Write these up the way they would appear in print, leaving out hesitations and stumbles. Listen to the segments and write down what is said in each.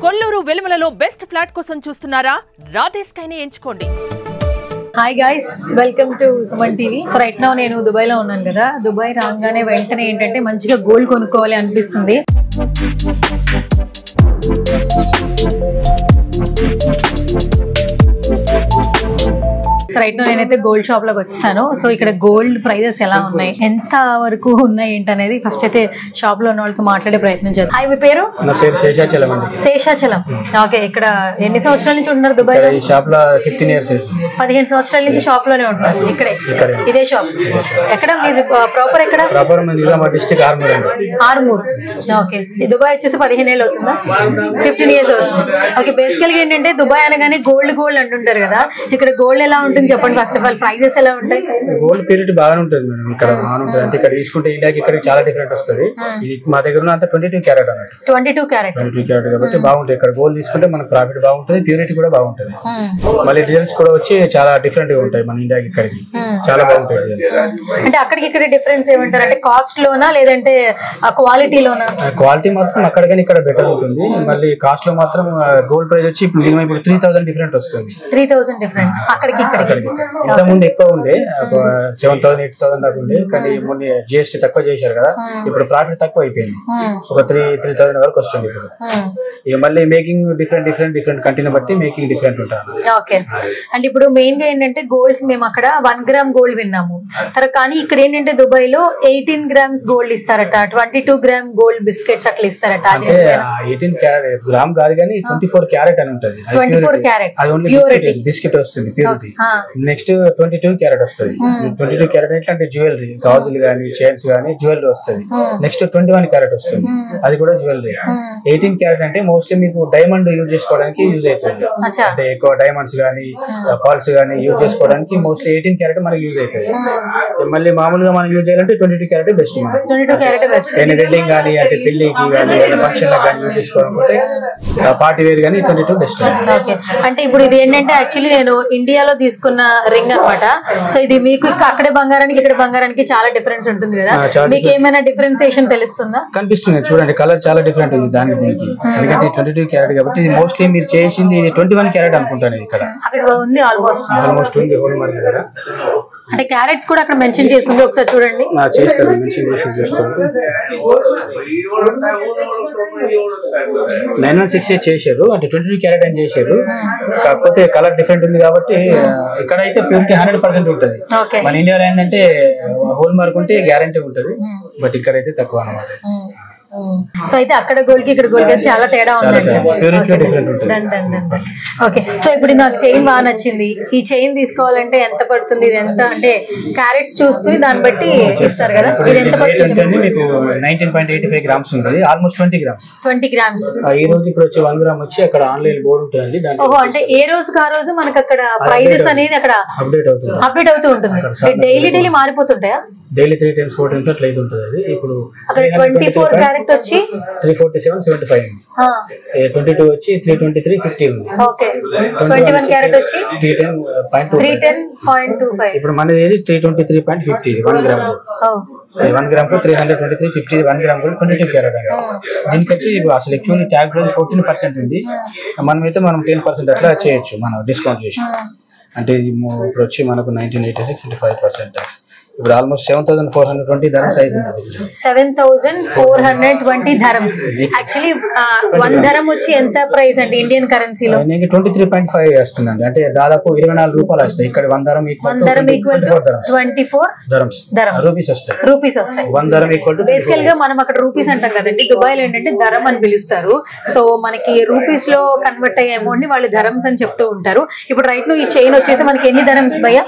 Kolluru వెలుమలలో best flat కోసం చూస్తున్నారా? రాధేస్కైనే ఎంచుకోండి. Hi guys, welcome to Suman TV. So right now నేను దుబాయ్ లో ఉన్నాను కదా. దుబాయ్ రాగానే వెంటనే ఏంటంటే మంచిగా గోల్డ్ కొనుక్కోవాలి అనిపిస్తుంది. సో రైట్ నో నేనైతే గోల్డ్ షాప్ లోకి వచ్చేసాను. సో ఇక్కడ గోల్డ్ ప్రైజెస్ ఎలా ఉన్నాయి, ఎంత వరకు ఉన్నాయి ఏంటనేది ఫస్ట్ అయితే షాప్ లో ఉన్న వాళ్ళతో మాట్లాడే ప్రయత్నం చేద్దాం. హాయ్, మీ పేరు? నా పేరు శేషాచలం అండి. శేషాచలం. ఓకే, ఇక్కడ ఎన్ని సంవత్సరాల నుంచి ఉంటున్నారు దుబాయ్ లో? ఈ షాప్ లో 15 years. 15 సంవత్సరాల నుంచి షాప్ లోనే ఉంటున్నారు. ఇక్కడే ఇదే షాప్. ఎక్కడ మీది ప్రాపర్? ఎక్కడ? ప్రాపర్ నిజామాబాద్ డిస్ట్రిక్ట్ ఆర్మూర్ అండి. ఆర్మూర్. ఓకే, దుబాయ్ వచ్చేసి 15 ఏళ్ళు అవుతుందా? 15 years అవుతుంది. ఓకే, బేసికల్ గా ఏంటంటే దుబాయ్ అనగానే గోల్డ్ గోల్డ్ అంటుంటారు కదా. ఇక్కడ గోల్డ్ ఎలా ఉంటుంది చెప్పండి ఫస్ట్ ఆఫ్ ఆల్. ప్రైజెస్ ఎలా ఉంటాయి? గోల్డ్ ప్యూరిటీ బాగానే ఉంటుంది మేడం. ఇక్కడ బాగుంటుంది. అంటే ఇక్కడ తీసుకుంటే ఇండియాకి ఇక్కడ చాలా డిఫరెంట్ వస్తుంది. ఇది మా దగ్గర అంతా 22 క్యారెట్ అన్నట్టు. 22 క్యారెట్ కాబట్టి బాగుంటుంది. ఇక్కడ గోల్డ్ తీసుకుంటే మనకు ప్రాఫిట్ బాగుంటుంది, ప్యూరిటీ కూడా బాగుంటుంది. మళ్ళీ డిజైన్స్ కూడా వచ్చి చాలా డిఫరెంట్ గా ఉంటాయి మన ఇండియాకి ఇక్కడికి. చాలా బాగుంటాయి. అంటే అక్కడికి ఇక్కడ డిఫరెన్స్ ఏమంటారు? అంటే కాస్ట్ లోనా లేదంటే క్వాలిటీలోనా? క్వాలిటీ మాత్రం అక్కడికైనా ఇక్కడ బెటర్ ఉంటుంది. మళ్ళీ కాస్ట్ లో మాత్రం గోల్డ్ ప్రైస్ వచ్చి ఇప్పుడు మినిమం 3000 డిఫరెంట్ వస్తుంది. 3000 డిఫరెంట్ అక్కడికి ఇక్కడికి. ఇంత ముందు ఎక్కువ ఉండే, 7000 8000 దాకా ఉండే. కానీ మొన్న జిఎస్టీ తక్కువ చేశారు కదా, ఇప్పుడు ప్రాఫిట్ తక్కువ అయిపోయింది. ఒక 3000 వరకు వస్తుంది ఇప్పుడు. ఇక మళ్ళీ మేకింగ్ డిఫరెంట్ కంటిని బట్టి మేకింగ్ డిఫరెంట్ ఉంటుంది. ఓకే, అంటే ఇప్పుడు మెయిన్ గా ఏంటంటే గోల్డ్స్ మేము అక్కడ 1 గ్రామ్ గోల్డ్ విన్నాము తర్వాత, కానీ ఇక్కడ ఏంటంటే దుబాయ్ లో 18 grams గోల్డ్ ఇస్తారట, 22 గ్రామ్ గోల్డ్ బిస్కెట్స్ అట్లా ఇస్తారట. 18 గ్రామ్ కాదు కానీ 24 క్యారెట్ అని ఉంటుంది. 24 క్యారెట్ బిస్కెట్ వస్తుంది ప్యూరిటీ. నెక్స్ట్ 22 క్యారెట్ వస్తుంది. 22 క్యారెట్ ఎట్లా అంటే జ్యువెలరీ, గాజులు గానీ చైన్స్ గానీ జ్యువెలరీ వస్తుంది. నెక్స్ట్ 21 క్యారెట్ వస్తుంది, అది కూడా జ్యువెలరీ. 18 క్యారెట్ అంటే మోస్ట్లీ మీకు డైమండ్ యూజ్ చేసుకోవడానికి యూజ్ అవుతుంది. అంటే ఎక్కువ డైమండ్స్ గానీ పర్ల్స్ గానీ యూజ్ చేసుకోవడానికి మోస్ట్లీ 18 క్యారెట్ మనకి యూజ్ అవుతుంది. మళ్ళీ మామూలుగా మనం యూజ్ చేయాలంటే 22 carrot best. 22 carrot best. Wedding గానీ అంటే పెళ్లికి గానీ ఫంక్షన్ గానీ యూజ్ చేసుకోవాలనుకుంటే పార్టీ వేర్ గానీ 22 బెస్ట్. ఓకే, అంటే ఇప్పుడు ఇది ఏంటంటే యాక్చువల్లీ నేను ఇండియాలో తీసుకున్న రింగ్ అనమాట. సో ఇది మీకు అక్కడే బంగారానికి ఇక్కడ బంగారానికి చాలా డిఫరెన్స్ ఉంటుంది కదా, మీకు ఏమైనా డిఫరెన్సియేషన్ తెలుస్తుందా? కనిపిస్తుంది చూడండి, కలర్ చాలా డిఫరెంట్ ఉంది దానికి దీనికి. ఎందుకంటే 22 క్యారెట్ కాబట్టి మోస్ట్లీ మీరు చేసింది 21 క్యారెట్ అనుకుంటాను. ఇక్కడ అక్కడ ఉంది ఆల్మోస్ట్ ఉంది హోల్ మార్కెట్ దగ్గర. అంటే క్యారెట్స్ కూడా అక్కడ మెన్షన్ చేస్తుంది, ఒకసారి చూడండి. చేస్తారు, మెన్షన్ చేసి 916 చేశారు, అంటే 22 క్యారెట్ అని చేశారు. కాకపోతే కలర్ డిఫరెంట్ ఉంది కాబట్టి ఇక్కడ అయితే ప్యూరిటీ 100% ఉంటుంది. మన ఇండియాలో ఏంటంటే హోల్ మార్క్ ఉంటే గ్యారంటీ ఉంటుంది, బట్ ఇక్కడ అయితే తక్కువ అన్నమాట. సో అయితే అక్కడ గోల్డ్ కి ఇక్కడ గోల్డ్ కి చాలా తేడా ఉందండి. ఓకే, సో ఇప్పుడు నాకు చైన్ బాగా నచ్చింది. ఈ చైన్ తీసుకోవాలంటే ఎంత పడుతుంది? ఇది ఎంత అంటే క్యారెట్స్ చూసుకుని దాన్ని బట్టి ఇస్తారు కదా. ఇది ఎంత పడుతుంది? మీకు 19.85 grams ఉంటుంది, ఆల్మోస్ట్ 20 grams. 20 grams. ఈ రోజు ఇప్పుడు వచ్చి 1 gram వచ్చి అక్కడ ఆన్లైన్ బోర్డు ఉంటుంది. ఓహో, అంటే ఏ రోజుకి ఆ రోజు మనకు అక్కడ ప్రైజెస్ అనేది అక్కడ అప్డేట్ అవుతూ ఉంటుంది. డైలీ మారిపోతుంటాయా? డైలీ 3 times 4 times అట్లా అయితే ఉంటుంది. అది ఇప్పుడు అక్కడ 24 క్యారెట్ వచ్చి 347.75, 22 వచ్చి 323.50 ఉంది. ఓకే, 21 క్యారెట్ వచ్చి 310.25. ఇప్పుడు మనది 323.50 1 gram. 1 gram కు 323.50, 1 gram కూడా 22 క్యారెట్ అండి. దీనికి వచ్చి అసలు యాక్చువల్లీ ట్యాగ్ ప్రైస్ 14% ఉంది. మనమైతే మనం 10% అట్లా చేయొచ్చు, మనం డిస్కౌంట్ చేసి. అంటే ఇప్పుడు వచ్చి మనకు 1986 అంటే 5% ట్యాక్స్. ఇప్పుడు ఆల్మోస్ట్ 7,420 dirhams అవుతుంది. 7,420 dirhams. యాక్చువల్లీ 1 dirham వచ్చి ఎంత ప్రైస్ అంటే ఇండియన్ కరెన్సీలో? 23.5 వస్తుందండి, అంటే దాదాపు 24 రూపాయలు వస్తాయి. ఇక్కడ 1 dirham equal to 24 dirhams rupees వస్తాయి. 1 dirham ఈక్వల్ టు బేసికల్ గా మనం అక్కడ రూపీస్ అంటాం కదండి, దుబాయ్ లో ఏంటంటే ధరం అని పిలుస్తారు. సో మనకి రూపీస్ లో కన్వర్ట్ అయ్యే అమౌంట్ ని వాళ్ళు ధరమ్స్ అని చెప్తూ ఉంటారు. ఇప్పుడు రైట్ ను ఈ చైన్ వచ్చేసి మనకి ఎన్ని ధరమ్స్ భయ్యా?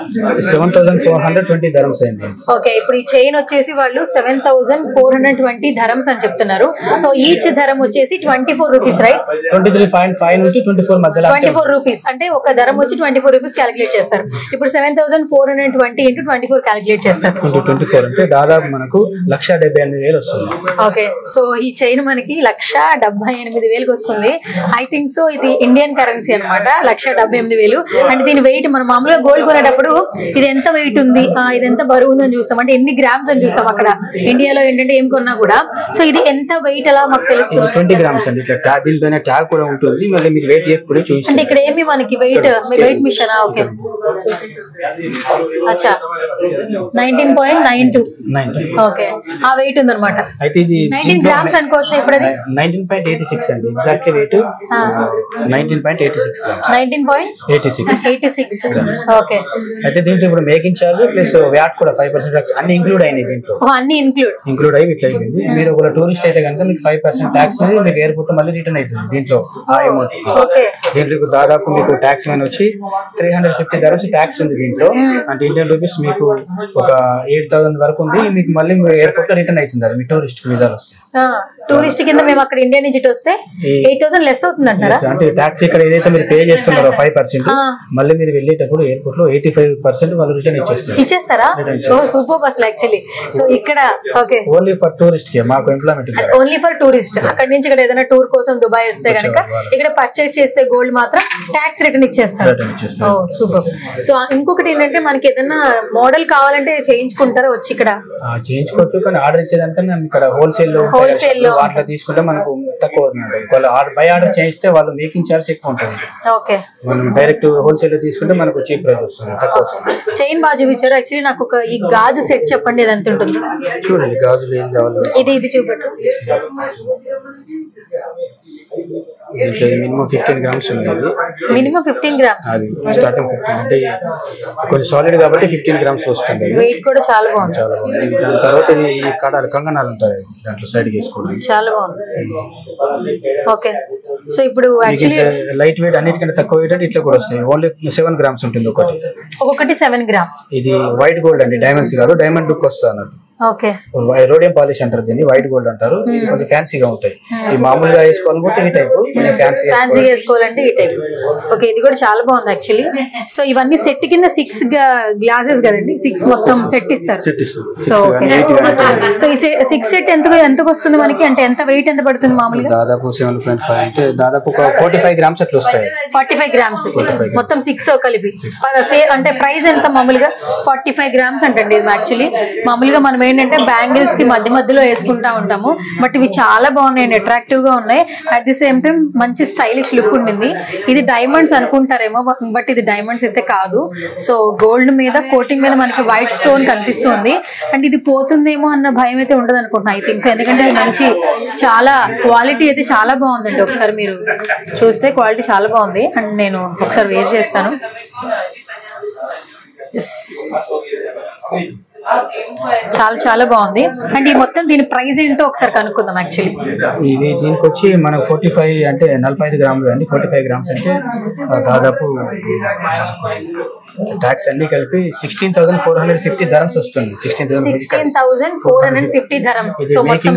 7,420 dirhams అయింది. ఓకే, ఇప్పుడు ఈ చైన్ వచ్చేసి వాళ్ళు 7,420 dirhams అని చెప్తున్నారు. సో ఈచ్ ధరం వచ్చేసి 24 రూపీస్, రైట్? 23.5 నుంచి 24 మధ్యలో 24 రూపీస్. అంటే ఒక ధరం వచ్చి 24 రూపీస్ క్యాలిక్యులేట్ చేస్తారు. ఇప్పుడు 7,420 into 24 క్యాలిక్యులేట్ చేస్తారు. 24 అంటే దాదాపు మనకు 1,78,000 వస్తుంది. ఓకే, సో ఈ చైన్ మనకి 1,78,000 వస్తుంది. ఐ థింక్ సో ఇది ఇండియన్ కరెన్సీ అనమాట. 1,78,000. అంటే దీని వెయిట్ మనం మామూలుగా గోల్డ్ కొనేటప్పుడు ఇది ఎంత వెయిట్ ఉంది, ఇది ఎంత బరువు బరువు ఉందని చూస్తాం, అంటే ఎన్ని గ్రామ్స్ అని చూస్తాం. అక్కడ ఇండియాలో ఏంటంటే ఏం కొన్నా కూడా. సో ఇది ఎంత వెయిట్ అలా మాకు తెలుస్తుంది? 20 grams అండి. ఇట్లా దీనిపైన ట్యాగ్ కూడా ఉంటుంది, మళ్ళీ మీరు వెయిట్ కూడా చూపిస్తారు. అంటే ఇక్కడ ఏమి మనకి వెయిట్ మిషన్? ఓకే, అచ్చా 19.92. ఓకే, ఆ వెయిట్ ఉందన్నమాట. అయితే ఇది 19 గ్రామ్స్ అనుకోవచ్చు ఇప్పుడు. అది 19.86 అండి, ఎగ్జాక్ట్లీ వెయిట్ 19.86 గ్రామ్స్. 19.86. ఓకే. అయితే దీంట్లో ఇప్పుడు మేకింగ్ చార్జ్ ప్లస్ వ్యాట్ కూడా 5% అన్ని ఇంక్లూడ్ అయినాయి దీంట్లో. అన్ని ఇంక్లూడ్ అయ్యి ఇట్లా అయిపోయింది. మీరు ఒక టూరిస్ట్ అయితే కనుక మీకు 5% ట్యాక్స్ అనేది మీకు ఎయిర్పోర్ట్ లో మళ్ళీ రిటర్న్ అవుతుంది దీంట్లో. ఆ అమౌంట్ దీంట్లో దాదాపు మీకు ట్యాక్స్ అని వచ్చి 350 dirhams ట్యాక్స్ ఉంది దీంట్లో. అంటే ఇండియన్ రూపీస్ మీకు ఒక 8,000 వరకు ఉంది. మీకు మళ్ళీ ఎయిర్పోర్ట్ లో రిటర్న్ అవుతుంది. అది మీ టూరిస్ట్ వీసాలు వస్తాయి. టూరిస్ట్ కింద మేము అక్కడ ఇండియా నుంచి వస్తే 8,000 లెస్ అవుతుంది అంటారా? అంటే ట్యాక్స్ ఇక్కడ ఏదైతే మీరు పే చేస్తున్నారో 5%, మళ్ళీ మీరు వెళ్ళేటప్పుడు ఎయిర్పోర్ట్ లో 85% వాళ్ళు రిటర్న్ ఇచ్చేస్తారా? సూపర్ అసలు యాక్చువల్లీ. సో ఇక్కడ ఓకే, ఓన్లీ ఫర్ టూరిస్ట్ కి మాకు ఎంప్లాయ్మెంట్, ఓన్లీ ఫర్ టూరిస్ట్. అక్కడ నుంచి ఇక్కడ ఏదైనా టూర్ కోసం దుబాయ్ వస్తే కనుక ఇక్కడ పర్చేస్ చేస్తే గోల్డ్ మాత్రం ట్యాక్స్ రిటర్న్ ఇచ్చేస్తారు. సూపర్. సో ఇంకొకటి ఏంటంటే మనకి ఏదైనా మోడల్ కావాలంటే చేయించుకుంటారా వచ్చి ఇక్కడ? చేయించుకోవచ్చు, కానీ ఆర్డర్ ఇచ్చేదానికన్నా ఇక్కడ హోల్సేల్ లో వాటిలో తీసుకుంటే మనకు తక్కువ అవుతుంది. వాళ్ళు బై ఆర్డర్ చేయిస్తే వాళ్ళు మేకింగ్ చార్జ్ ఎక్కువ ఉంటుంది. ఓకే, మనం డైరెక్ట్ హోల్సేల్ లో తీసుకుంటే మనకు చీప్ ప్రైస్ వస్తుంది, తక్కువ వస్తుంది. చైన్ బాగా చూపించారు. యాక్చువల్లీ నాకు ఒక ఈ గాజు సెట్ చెప్పండి, ఇది ఎంత ఉంటుంది? చూడండి గాజులు ఏం కావాలి. ఇది చూపెట్టు. మినిమం 15 grams ఉంది. Minimum 15 grams. అది స్టార్టింగ్ 15 అంటే కొంచెం సాలిడ్ కాబట్టి 15 grams వస్తుంది. వెయిట్ కూడా చాలా బాగుంది. దాని తర్వాత ఇది కడాలు కంగనాలు ఉంటాయి దాంట్లో సైడ్ వేసుకోవడం. చాలా బాగుంది. ఓకే, సో ఇప్పుడు యాక్చువల్లీ లైట్ వెయిట్ అన్నిటికంటే తక్కువ వెయిట్ అంటే ఇట్లా కూడా వస్తాయి. ఓన్లీ 7 grams ఉంటుంది ఒక్కొక్కటి 7 grams. ఇది వైట్ గోల్డ్ అండి, డైమండ్స్ కాదు, డైమండ్ లుక్ వస్తుంది అన్నట్టు. ఓకే, రోడియం పాలిష్ అంటారు దీన్ని, వైట్ గోల్డ్ అంటారు. ఇది కొంచెం ఫ్యాన్సీగా ఉంటాయి. ఈ మామూలుగా వేసుకోవాలనుకుంటే ఈ టైప్, ఫ్యాన్సీ వేసుకోవాలంటే ఈ టైప్. ఓకే, ఇది కూడా చాలా బాగుంది యాక్చువల్లీ. సో ఇవన్నీ సెట్ కింద 6 గ్లాసెస్ కదండి, 6 మొత్తం సెట్ ఇస్తారు. సో ఓకే, సో ఈ 6 సెట్ ఎంతకు వస్తుంది మనకి? అంటే ఎంత వెయిట్ ఎంత పడుతుంది మామూలుగా? దాదాపు 7.5 అంటే దాదాపు 45 grams అట్లా వస్తాయి. 45 grams మొత్తం 6 కలిపి. అంటే ప్రైస్ ఎంత మామూలుగా? 45 grams అంటండి ఇది. యాక్చువల్లీ మామూలుగా మనం ఏంటంటే బ్యాంగిల్స్ కి మధ్యలో వేసుకుంటా ఉంటాము, బట్ ఇవి చాలా బాగున్నాయండి, అట్రాక్టివ్ గా ఉన్నాయి. అట్ ది సేమ్ టైం మంచి స్టైలిష్ లుక్ ఉండింది. ఇది డైమండ్స్ అనుకుంటారేమో, బట్ ఇది డైమండ్స్ అయితే కాదు. సో గోల్డ్ మీద కోటింగ్ మీద మనకి వైట్ స్టోన్ కనిపిస్తుంది. అండ్ ఇది పోతుందేమో అన్న భయం అయితే ఉండదు అనుకుంటున్నా, ఐ థింక్ సో. ఎందుకంటే ఇది మంచి చాలా క్వాలిటీ అయితే చాలా బాగుందండి. ఒకసారి మీరు చూస్తే క్వాలిటీ చాలా బాగుంది. అండ్ నేను ఒకసారి వేర్ చేస్తాను. చాలా చాలా బాగుంది. అండ్ ఈ మొత్తం దీని ప్రైస్ ఏంటో ఒకసారి కనుక్కుందాం. యాక్చువల్లీ ఇది దీనికి వచ్చి మనకు 45 అంటే 45 గ్రాములు అండి. 45 grams అంటే దాదాపు ట్యాక్స్ అన్ని కలిపి 16,450 dirhams వస్తుంది. 16,450 dirhams. సో మొత్తం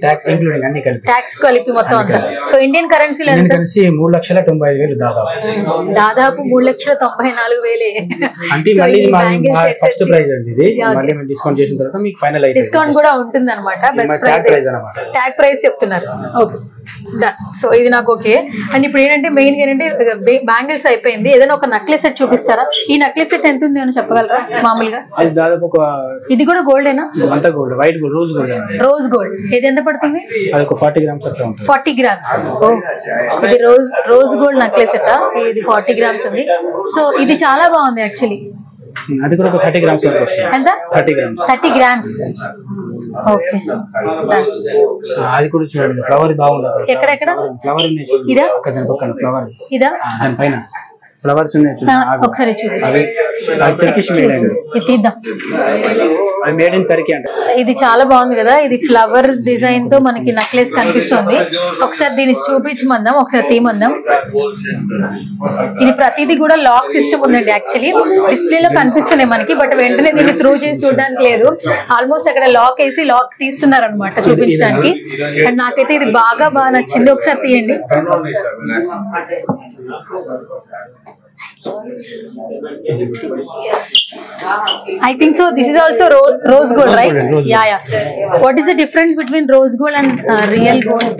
ట్యాక్స్ ఇంక్లూడింగ్ అన్ని కలిపి, ట్యాక్స్ కలిపి మొత్తం అంతా. సో ఇండియన్ కరెన్సీలో ఎంత? 3,95,000 దాదాపు 3,94,000. అంటే మళ్ళీ ఫస్ట్ ప్రైస్ అండి ఇది. మళ్ళీ మేము డిస్కౌంట్ చేసిన తర్వాత మీకు ఫైనల్ అయితే డిస్కౌంట్ కూడా ఉంటుంది అనమాట. బెస్ట్ ప్రైస్ అన్నమాట, ట్యాగ్ ప్రైస్ చెప్తున్నారు. ఓకే, సో ఇది నాకు ఓకే. అండ్ ఇప్పుడు ఏంటంటే మెయిన్ ఏంటంటే బ్యాంగిల్స్ అయిపోయింది. ఏదైనా ఒక నెక్లెస్ సెట్ చూపిస్తారా? ఈ నెక్లెస్ సెట్ ఎంత ఉంది అని చెప్పగలరా మామూలుగా? దాదాపు ఇది కూడా గోల్డేనా? అంతా gold, white gold, rose gold. Rose gold ఇది ఎంత పడుతుంది? అది ఒక 40 grams అట్లా ఉంటుంది. 40 grams. ఇది రోజ్ గోల్డ్ నెక్లెస్ సెట్. ఇది 40 grams ఉంది. సో ఇది చాలా బాగుంది యాక్చువల్లీ. అది కూడా ఒక 30 grams వరకు వస్తుంది. ఎంత? 30 grams. 30 grams. ఓకే, అది కూడా చూడండి, ఫ్లవర్ బాగుంది. ఎక్కడెక్కడ ఫ్లవర్ ఉన్నాయి, ఇదా? పక్కన ఫ్లవర్ ఇదా? దాని పైన ఫ్లవర్స్ ఉన్నాయి. ఒకసారి చూపించు. మేడ్ ఇన్ టర్కీ అంట. ఇది చాలా బాగుంది కదా. ఇది ఫ్లవర్ డిజైన్ తో మనకి నెక్లెస్ కనిపిస్తుంది. ఒకసారి దీన్ని చూపించమందాం, ఒకసారి తీమందాం. ఇది ప్రతిదీ కూడా లాక్ సిస్టమ్ ఉందండి. యాక్చువల్లీ డిస్ప్లేలో కనిపిస్తున్నాయి మనకి, బట్ వెంటనే దీన్ని త్రూ చేసి చూడడానికి లేదు. ఆల్మోస్ట్ అక్కడ లాక్ వేసి లాక్ తీస్తున్నారు అనమాట చూపించడానికి. అండ్ నాకైతే ఇది బాగా నచ్చింది. ఒకసారి తీయండి. Yes, I think so. This is also rose gold, right? Yeah. What is the difference between rose gold and real gold?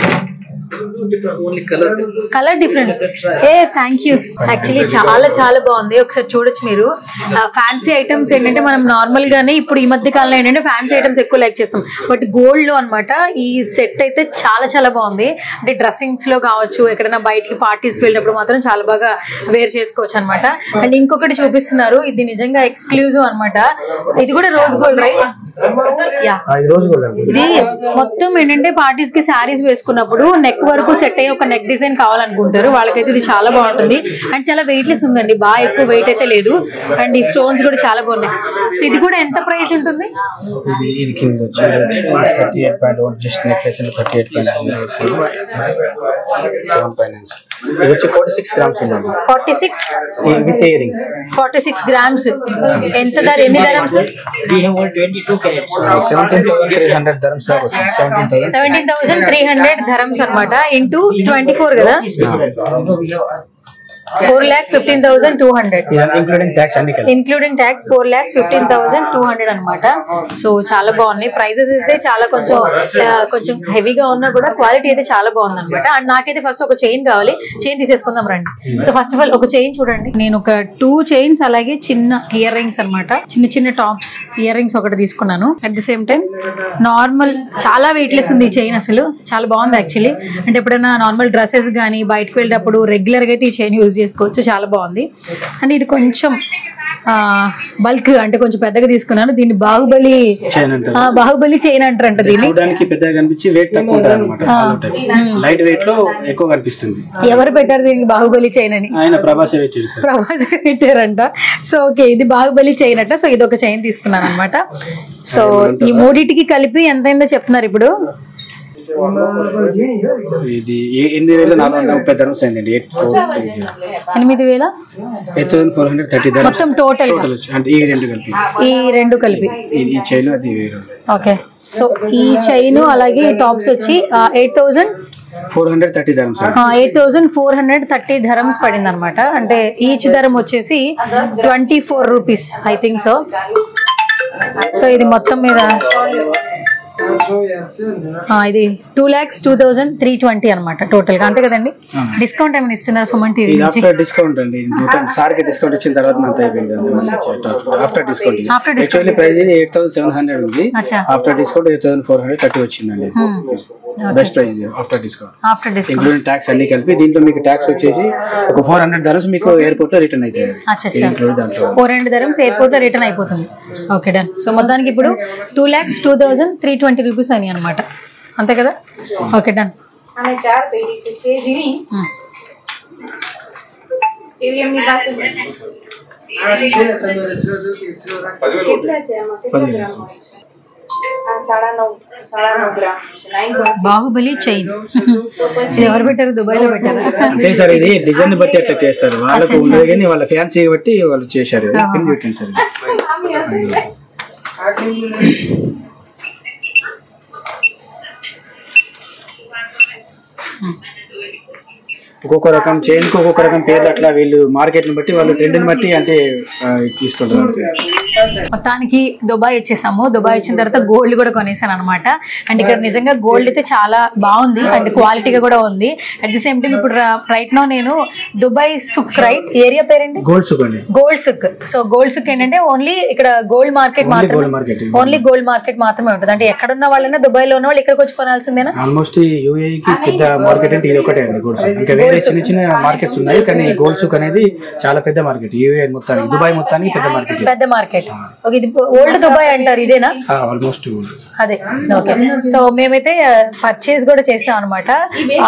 Colour difference. Thank you. Actually చాలా చాలా బాగుంది, ఒకసారి చూడొచ్చు మీరు. ఫ్యాన్సీ ఐటమ్స్ ఏంటంటే మనం నార్మల్ గానే ఇప్పుడు ఈ మధ్య కాలంలో ఏంటంటే ఫ్యాన్సీ ఐటమ్స్ ఎక్కువ లైక్ చేస్తాం, బట్ గోల్డ్ లో అనమాట ఈ సెట్ అయితే చాలా చాలా బాగుంది. అంటే డ్రెస్సింగ్స్ లో కావచ్చు, ఎక్కడైనా బయటికి పార్టీస్కి వెళ్ళినప్పుడు మాత్రం చాలా బాగా వేర్ చేసుకోవచ్చు అనమాట. అండ్ ఇంకొకటి చూపిస్తున్నారు, ఇది నిజంగా ఎక్స్క్లూజివ్ అనమాట. ఇది కూడా రోజ్ గోల్డ్ రైట్? యా, ఇది మొత్తం ఏంటంటే పార్టీస్ కి శారీస్ వేసుకున్నప్పుడు నెక్ వరకు సెట్ అయ్యే ఒక నెక్ డిజైన్ కావాలనుకుంటారు వాళ్ళకైతే ఇది చాలా బాగుంటుంది. అండ్ చాలా వెయిట్లెస్ ఉందండి, బాగా ఎక్కువ వెయిట్ అయితే లేదు. అండ్ ఈ స్టోన్స్ కూడా చాలా బాగున్నాయి. సో ఇది కూడా ఎంత ప్రైస్ ఉంటుంది? జస్ట్ నెక్లెస్ 46 grams ఉందండి. 46 విత్ ఇయర్ రింగ్స్. 46 grams. ఎంత ధర? ఎన్ని dirhams? 17,300 dirhams. 17,300 dirhams అన్నమాట. ఇంటూ 24 కదా, 4,15,200 ఇంక్లూడింగ్ ట్యాక్స్ అన్ని కలిపి. ఇంక్లూడింగ్ ట్యాక్స్ 4,15,200 అనమాట. సో చాలా బాగున్నాయి. ప్రైసెస్ అయితే చాలా కొంచెం హెవీగా ఉన్నా కూడా క్వాలిటీ అయితే చాలా బాగుంది అనమాట. అండ్ నాకైతే ఫస్ట్ ఒక చైన్ కావాలి, చైన్ తీసేసుకుందాం రండి. సో ఫస్ట్ ఆఫ్ ఆల్ ఒక చైన్ చూడండి. నేను ఒక 2 చైన్స్ అలాగే చిన్న ఇయర్ రింగ్స్ అనమాట, చిన్న చిన్న టాప్స్ ఇయర్ రింగ్స్ ఒకటి తీసుకున్నాను. At the same time normal చాలా వెయిట్లెస్ ఉంది ఈ చైన్, అసలు చాలా బాగుంది యాక్చువల్లీ. అంటే ఎప్పుడైనా నార్మల్ డ్రెస్సెస్ కానీ బయటకు వెళ్ళేటప్పుడు రెగ్యులర్ గా అయితే ఈ చైన్ యూజ్ చేసుకోవచ్చు, చాలా బాగుంది. అండ్ ఇది కొంచెం బల్క్ అంటే కొంచెం పెద్దగా తీసుకున్నాను. దీన్ని బాహుబలి చైన్ అంటారంట. దీన్ని పెద్దగా కనిపించి వెయిట్ తక్కువ ఉంటుంది అన్నమాట, లైట్ వెయిట్ లో ఎక్కువ కనిపిస్తుంది. ఎవరు పెట్టారు దీనికి బాహుబలి చైన్ అని? ఆయన ప్రభాసే పెట్టారంట. సో ఓకే, ఇది బాహుబలి చైన్ అట. సో ఇది ఒక చైన్ తీసుకున్నాను అనమాట. సో ఈ మూడింటికి కలిపి ఎంతైందో చెప్తున్నారు ఇప్పుడు? ఇది 8,430 dirhams అయిందండి. 8,430 dirhams మొత్తం టోటల్ అంటే ఈ రెండు కలిపి. ఈ చైన్ అది వేరు. ఓకే, సో ఈ చైన్ అలాగే టాప్స్ వచ్చి 8,430 dirhams. 8,430 dirhams పడింది అనమాట. అంటే ఈచ్ ధరం వచ్చేసి 24 rupees I think so. So ఇది మొత్తం మీద ఇది 2,02,320 అనమాట టోటల్ గా, అంతే కదండి? డిస్కౌంట్ ఏమైనా ఇస్తున్నారు సుమన్ టీవీ నుంచి? డిస్కౌంట్ అండి, సార్ కి డిస్కౌంట్ ఇచ్చిన తర్వాత అంతా అయిపోయింది. ఆఫ్టర్ డిస్కౌంట్ యాక్చువల్లీ ప్రైస్ 8,700 ఉంది, ఆఫ్టర్ డిస్కౌంట్ 8,430 వచ్చిందండి. Best price after discount, including tax అన్ని కలిపి. దీంట్లో మీకు ట్యాక్స్ వచ్చేసి ఒక 400 dirhams మీకు ఎయిర్పోర్ట్ లో రిటర్న్ అవుతాయి. 400 dirhams ఎయిర్పోర్ట్ లో రిటర్న్ అయిపోతుంది. Okay done. సో మొత్తానికి ఇప్పుడు 2,02,320 rupees అని అనమాట, అంతే కదా? Okay done. బాహుబలి చైన్ ఎవరు పెట్టారు? దుబాయ్ లో పెట్టారు. అంటే సార్ ఇది డిజైన్ బట్టి అట్లా చేస్తారు, వాళ్ళకు ఉండదు కానీ వాళ్ళ ఫ్యాన్సీ బట్టి వాళ్ళు చేశారు. ఒక్కొక్క రకం చైన్ కు ఒక్కొక్క రకం పేర్లు, అట్లా వీళ్ళు మార్కెట్ ని బట్టి వాళ్ళు ట్రెండ్ ని బట్టి అంటే ఇస్తుంటారు. మొత్తానికి దుబాయ్ వచ్చేసాము. దుబాయ్ వచ్చిన తర్వాత గోల్డ్ కూడా కొనేసాను అనమాట. అండ్ ఇక్కడ నిజంగా గోల్డ్ అయితే చాలా బాగుంది అండ్ క్వాలిటీగా కూడా ఉంది. అట్ ది సేమ్ టైం ఇప్పుడు రైట్ నో నేను దుబాయ్ సుక్, రైట్ ఏరియా పేరేంటి? గోల్డ్ సుక్ అండి. గోల్డ్ సుక్. సో గోల్డ్ సుక్ ఏంటంటే ఓన్లీ ఇక్కడ గోల్డ్ మార్కెట్ మాత్రమే, ఓన్లీ గోల్డ్ మార్కెట్ మాత్రమే ఉంటుంది. అంటే ఎక్కడున్న వాళ్ళైనా దుబాయ్ లో ఉన్న వాళ్ళు ఇక్కడికి వచ్చి కొనాల్సిందేనా? ఆల్మోస్ట్ యూఏఈ కి పెద్ద మార్కెట్ అంటే ఇది ఒకటే అండి గోల్డ్ సుక్. ఇంకా వేరే చిన్న చిన్న మార్కెట్స్ ఉన్నాయి కానీ గోల్డ్ సుక్ అనేది చాలా పెద్ద మార్కెట్. యూఏఈ మొత్తానికి, దుబాయ్ మొత్తానికి పెద్ద మార్కెట్. పెద్ద మార్కెట్. ఓకే, ఇది ఓల్డ్ దుబాయ్ అంటారు ఇదేనా? ఆల్మోస్ట్ అదే. ఓకే, సో మేమైతే పర్చేస్ కూడా చేసాం అనమాట.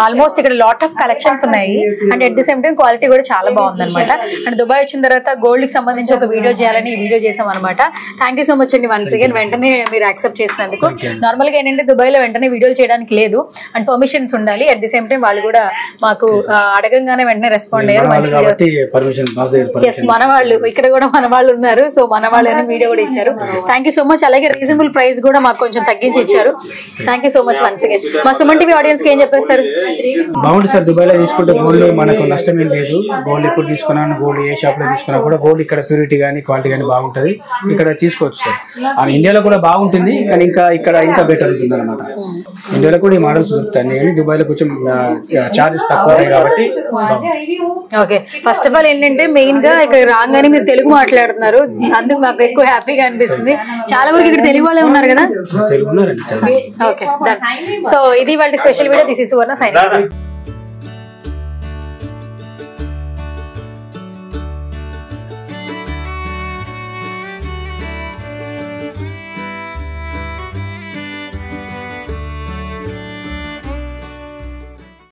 ఆల్మోస్ట్ ఇక్కడ లాట్ ఆఫ్ కలెక్షన్స్ ఉన్నాయి and at the same time quality కూడా చాలా బాగుంది అనమాట. అండ్ దుబాయ్ వచ్చిన తర్వాత గోల్డ్ కి సంబంధించి ఒక వీడియో చేయాలని ఈ వీడియో చేసాం అనమాట. థ్యాంక్ యూ సో మచ్ అండి వన్స్ అగైన్, వెంటనే మీరు యాక్సెప్ట్ చేసినందుకు. నార్మల్ గా ఏంటంటే దుబాయ్ లో వెంటనే వీడియోలు చేయడానికి లేదు అండ్ పర్మిషన్స్ ఉండాలి. అట్ ది సేమ్ టైం వాళ్ళు కూడా మాకు అడగంగానే వెంటనే రెస్పాండ్ అయ్యారు. మంచి వీడియో. మన వాళ్ళు ఇక్కడ కూడా మన వాళ్ళు ఉన్నారు. సో మన వాళ్ళు చేయాలని వీడియో కూడా ఇచ్చారు. Thank you so much. అలాగే రీజనబుల్ ప్రైస్ కూడా మాకు కొంచెం తగ్గించి ఇచ్చారు. Thank you so much once again. మా సుమన్ టీవీ ఆడియన్స్ కి ఏం చెప్పేస్తారు? బాగుంది సార్. దుబాయ్ లో తీసుకుంటే గోల్డ్ మనకు నష్టం ఏం లేదు. గోల్డ్ ఎప్పుడు తీసుకున్నాను, గోల్డ్ ఏ షాప్ లో తీసుకున్నా కూడా గోల్డ్ ఇక్కడ ప్యూరిటీ కానీ క్వాలిటీ కానీ బాగుంటది. ఇక్కడ తీసుకోవచ్చు సార్. ఇండియాలో కూడా బాగుంటుంది కానీ ఇక్కడ ఇంకా బెటర్ ఉంటుంది అనమాట. ఇండియాలో కూడా ఈ మోడల్స్ దొరుకుతాయి కానీ దుబాయ్ లో కొంచెం చార్జెస్ తక్కువ కాబట్టి. ఓకే, ఫస్ట్ ఆఫ్ ఆల్ ఏంటంటే మెయిన్ గా ఇక్కడ రాగానే మీరు తెలుగు మాట్లాడుతున్నారు, అందుకు మాకు ఎక్కువ హ్యాపీగా అనిపిస్తుంది. చాలా వరకు ఇక్కడ తెలుగు వాళ్ళే ఉన్నారు కదా. తెలుగు ఉన్నారండి. Okay, done. సో ఇది వాళ్ళ special video. This is Suvarna signing.